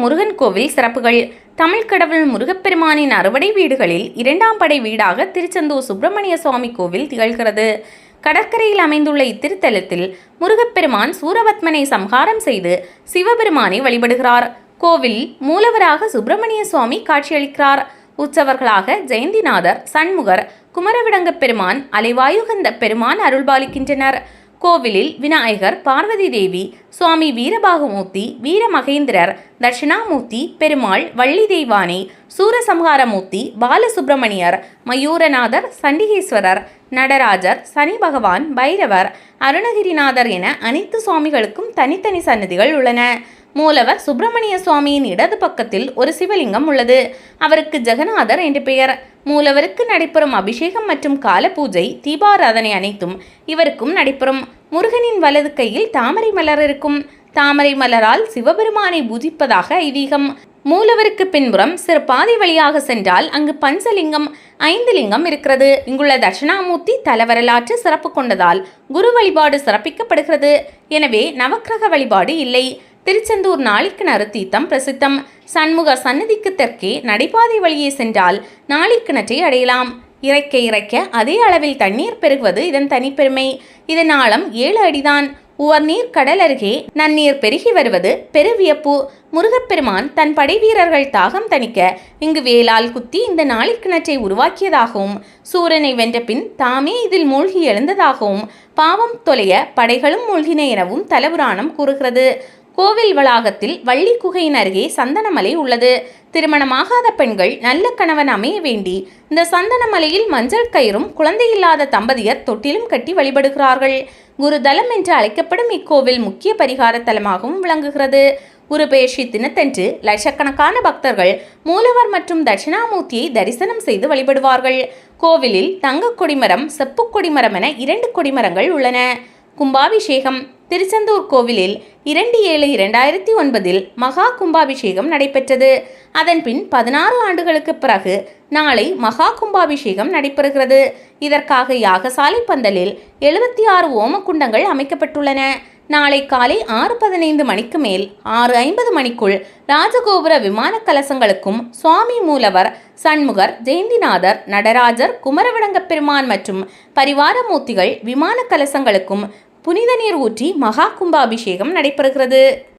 முருகன் கோவில் சிறப்புகள். தமிழ் கடவுள் முருகப்பெருமானின் அறுபடை வீடுகளில் 2ஆம் படை வீடாக திருச்செந்தூர் சுப்பிரமணிய சுவாமி கோவில் திகழ்கிறது. கடற்கரையில் அமைந்துள்ள இத்திருத்தலத்தில் முருகப்பெருமான் சூரபத்மனை சம்ஹாரம் செய்து சிவபெருமானை வழிபடுகிறார். கோவில் மூலவராக சுப்பிரமணிய சுவாமி காட்சியளிக்கிறார். உற்சவர்களாக ஜெயந்திநாதர், சண்முகர், குமரவிடங்க பெருமான், அலைவாயுகந்த பெருமான் அருள்பாலிக்கின்றனர். கோவிலில் விநாயகர், பார்வதி தேவி, சுவாமி வீரபாகுமூர்த்தி, வீரமகேந்திரர், தட்சிணாமூர்த்தி, பெருமாள், வள்ளி தெய்வானை, சூரசம்ஹாரமூர்த்தி, பாலசுப்பிரமணியர், மயூரநாதர், சண்டிகேஸ்வரர், நடராஜர், சனி பகவான், பைரவர், அருணகிரிநாதர் என அனைத்து சுவாமிகளுக்கும் தனித்தனி சன்னதிகள் உள்ளன. மூலவர் சுப்பிரமணிய சுவாமியின் இடது பக்கத்தில் ஒரு சிவலிங்கம் உள்ளது. அவருக்கு ஜெகநாதர் என்று பெயர். மூலவருக்கு நடைபெறும் அபிஷேகம் மற்றும் கால பூஜை, தீபாராதனை அனைத்தும் இவருக்கும் நடைபெறும். முருகனின் வலது கையில் தாமரை மலர் இருக்கும். தாமரை மலரால் சிவபெருமானை பூஜிப்பதாக ஐதீகம். மூலவருக்கு பின்புறம் சிறு பாதை வழியாக சென்றால் அங்கு பஞ்சலிங்கம், 5 லிங்கம் இருக்கிறது. இங்குள்ள தட்சிணாமூர்த்தி தல வரலாற்று சிறப்பு கொண்டதால் குரு வழிபாடு சிறப்பிக்கப்படுகிறது. எனவே நவக்கிரக வழிபாடு இல்லை. திருச்செந்தூர் நாளிக்கிணறு தீர்த்தம் பிரசித்தம். சண்முக சன்னதிக்கு தெற்கே நடைபாதை வழியே சென்றால் நாளிக்கிணற்றை அடையலாம். இறைக்க அதே அளவில் தண்ணீர் பெருகுவது இதன் தனிப்பெருமை. இதன் ஆழம் 7 அடிதான். உவர்நீர் கடல் அருகே நன்னீர் பெருகி வருவது பெருவியப்பு. முருகப்பெருமான் தன் படை வீரர்கள் தாகம் தணிக்க இங்கு வேலால் குத்தி இந்த நாளிக்கிணற்றை உருவாக்கியதாகவும், சூரனை வென்ற பின் தாமே இதில் மூழ்கி எழுந்ததாகவும், பாவம் தொலைய படைகளும் மூழ்கின எனவும் தலபுராணம் கூறுகிறது. கோவில் வளாகத்தில் வள்ளி குகையின் அருகே சந்தனமலை உள்ளது. திருமணமாகாத பெண்கள் நல்ல கணவன் அமைய வேண்டி இந்த சந்தனமலையில் மஞ்சள் கயிறும் குழந்தையில்லாத தம்பதியர் தொட்டிலும் கட்டி வழிபடுகிறார்கள். குருதலம் என்று அழைக்கப்படும் இக்கோவில் முக்கிய பரிகார தலமாகவும் விளங்குகிறது. குருபெயர்ச்சி தினத்தன்று லட்சக்கணக்கான பக்தர்கள் மூலவர் மற்றும் தட்சிணாமூர்த்தியை தரிசனம் செய்து வழிபடுவார்கள். கோவிலில் தங்க கொடிமரம், செப்பு கொடிமரம் என 2 கொடிமரங்கள் உள்ளன. கும்பாபிஷேகம். திருச்செந்தூர் கோவிலில் 2/7/2009 மகா கும்பாபிஷேகம் நடைபெற்றது. அதன்பின் 16 ஆண்டுகளுக்கு பிறகு நாளை மகா கும்பாபிஷேகம் நடைபெறுகிறது. இதற்காக யாகசாலை பந்தலில் 76 ஓமக்குண்டங்கள் அமைக்கப்பட்டுள்ளன. நாளை காலை 6:15 மணிக்கு மேல் 6:50 மணிக்குள் ராஜகோபுர விமான கலசங்களுக்கும் சுவாமி மூலவர், சண்முகர், ஜெயந்திநாதர், நடராஜர், குமரவிடங்க பெருமான் மற்றும் பரிவார மூர்த்திகள் விமான கலசங்களுக்கும் புனித நீர் ஊற்றி மகா கும்பாபிஷேகம் நடைபெறுகிறது.